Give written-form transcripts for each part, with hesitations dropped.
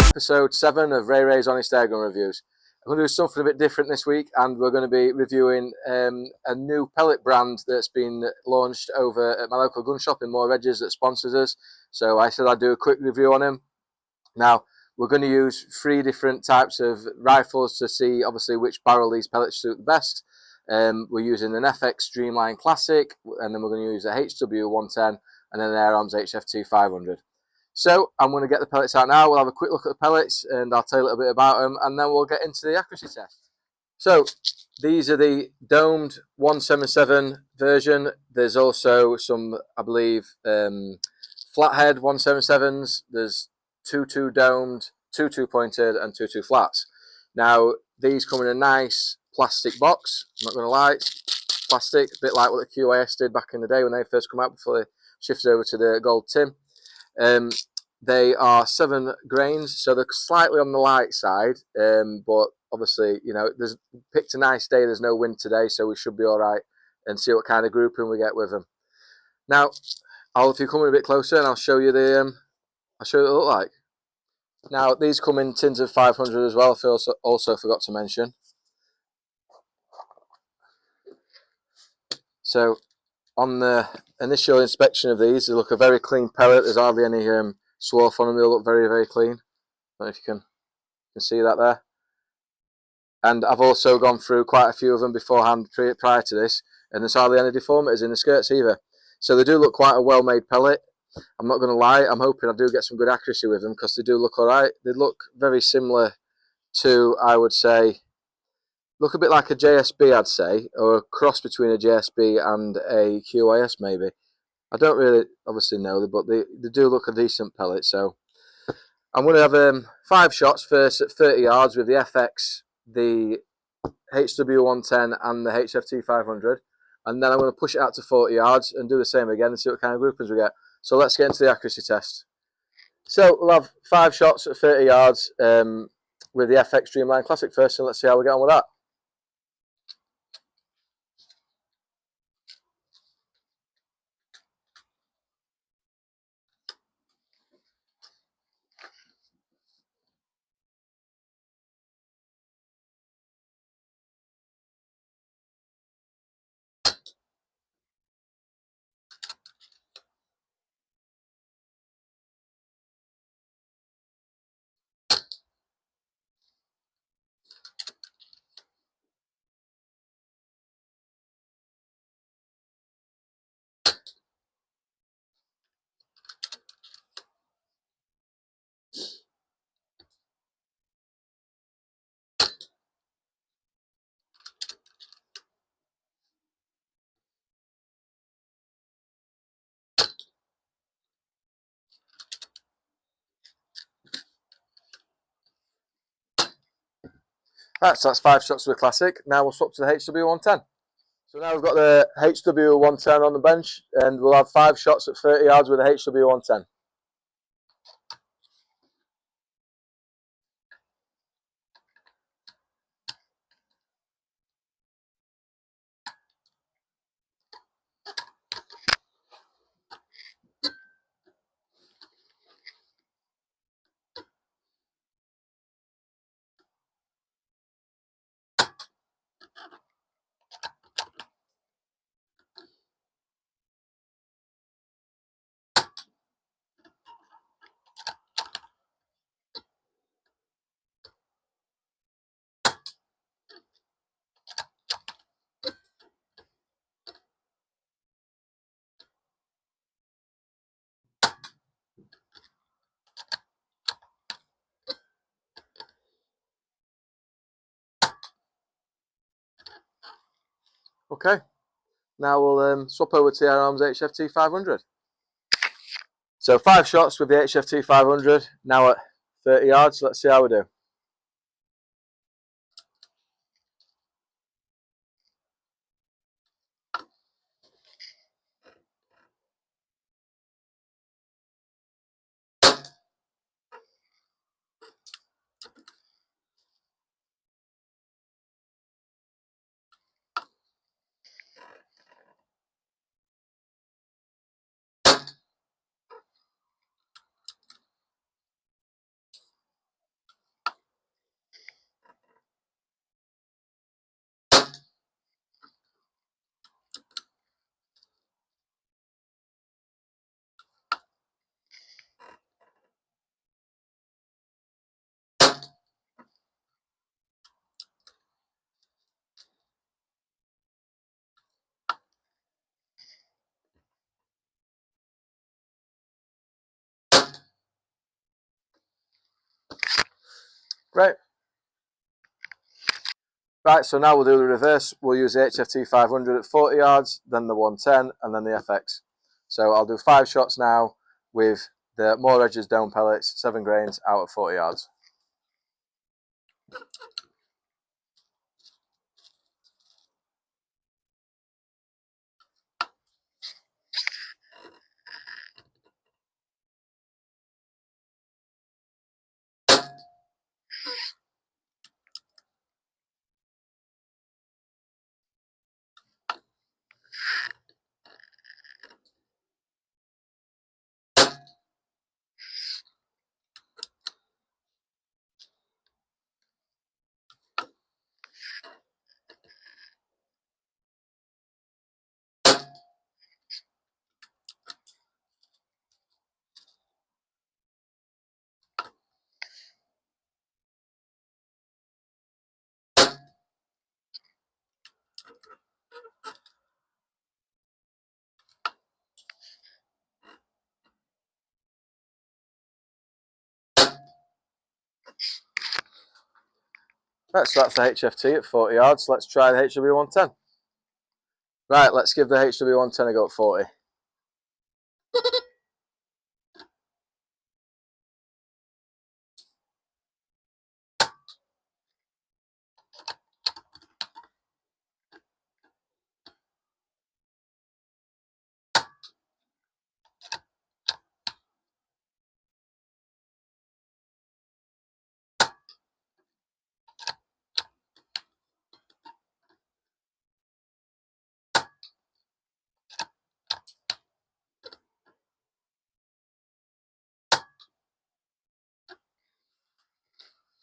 Episode 7 of Ray's Honest Airgun Reviews. I'm going to do something a bit different this week, and we're going to be reviewing a new pellet brand that's been launched over at my local gun shop in Mooredges that sponsors us. So I said I'd do a quick review on him. Now, we're going to use 3 different types of rifles to see obviously which barrel these pellets suit the best. We're using an FX Streamline Classic, and then we're going to use a HW110 and an Air HFT 500. So I'm going to get the pellets out now. We'll have a quick look at the pellets and I'll tell you a little bit about them, and then we'll get into the accuracy test. So these are the domed 177 version. There's also some, I believe, flathead 177s. There's 2 domed, 2 pointed and 2 flats. Now these come in a nice plastic box. I'm not going to lie, plastic, a bit like what the QAS did back in the day when they first come out before they shifted over to the gold tin. They are 7 grains, so they're slightly on the light side, but obviously, you know, there's picked a nice day. There's no wind today, so we should be all right, and see what kind of grouping we get with them. Now, if you come in a bit closer, and I'll show you what they look like. Now, these come in tins of 500 as well. I also forgot to mention. So, on the initial inspection of these, they look a very clean pellet. There's hardly any swarf on them. They look very, very clean. I don't know if you can see that there. And I've also gone through quite a few of them beforehand prior to this, and there's hardly any deformities in the skirts either. So they do look quite a well-made pellet. I'm not going to lie, I'm hoping I do get some good accuracy with them because they do look alright. They look very similar to, I would say, look a bit like a JSB, I'd say, or a cross between a JSB and a QAS maybe. I don't really obviously know, but they do look a decent pellet. So I'm going to have 5 shots first at 30 yards with the FX, the HW110 and the HFT 500, and then I'm going to push it out to 40 yards and do the same again and see what kind of groupings we get. So let's get into the accuracy test. So we'll have 5 shots at 30 yards with the FX Streamline Classic first, and let's see how we get on with that. Right, so that's 5 shots with the Classic. Now we'll swap to the HW110. So now we've got the HW110 on the bench, and we'll have 5 shots at 30 yards with the HW110. Okay, now we'll swap over to the Airarms HFT 500. So 5 shots with the HFT 500, now at 30 yards. Let's see how we do. Great. Right, so now we'll do the reverse. We'll use the HFT 500 at 40 yards, then the 110, and then the FX. So I'll do 5 shots now with the Mooredges Domed pellets, 7 grains out at 40 yards. Right, so that's the HFT at 40 yards. Let's try the HW110. Right, let's give the HW110 a go at 40.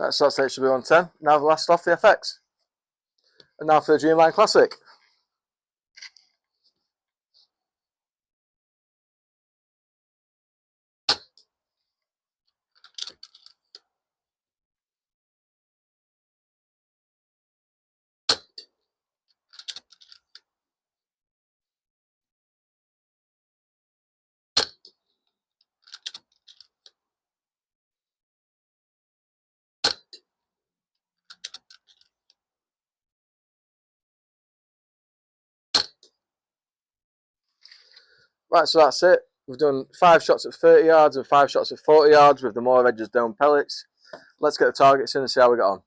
Right, so that's the HW110. Now the last off, the FX. And now for the Dreamline Classic. Right, so that's it. We've done 5 shots at 30 yards and 5 shots at 40 yards with the Mooredges Domed pellets. Let's get the targets in and see how we get on.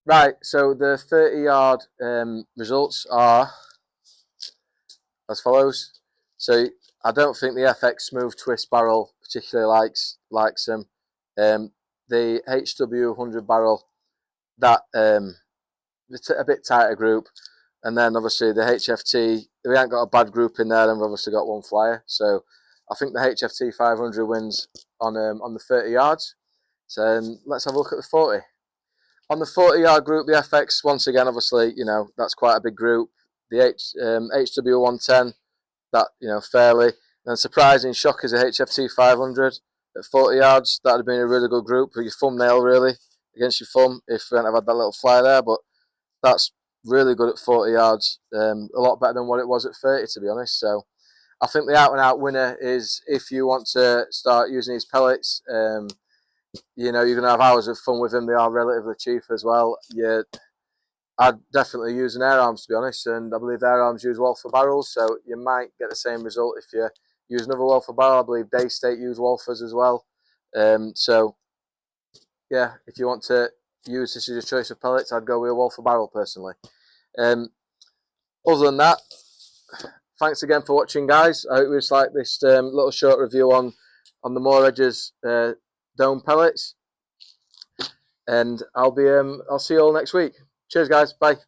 Right, so the 30-yard results are as follows. So I don't think the FX smooth twist barrel particularly likes them. The HW100 barrel, that it's a bit tighter group, and then obviously the HFT, we ain't got a bad group in there, and we've obviously got one flyer. So I think the HFT 500 wins on the 30 yards. So let's have a look at the 40. On the 40-yard group, the FX, once again, obviously, you know, that's quite a big group. The HW110, that, you know, fairly. And surprising shock is a HFT 500 at 40 yards. That would have been a really good group with your thumbnail, really, against your thumb, if we hadn't have had that little fly there. But that's really good at 40 yards. A lot better than what it was at 30, to be honest. So I think the out-and-out winner is, if you want to start using these pellets, you know, you're going to have hours of fun with them. They are relatively cheap as well. Yeah, I'd definitely use an air arms, to be honest, and I believe air arms use Walther barrels, so you might get the same result if you use another Walther barrel. I believe Day State use Walthers as well. So yeah, if you want to use this as your choice of pellets, I'd go with a Walther barrel personally. Other than that, thanks again for watching, guys. I hope you just like this little short review on the Mooredges Domed pellets, and I'll see you all next week. Cheers, guys. Bye.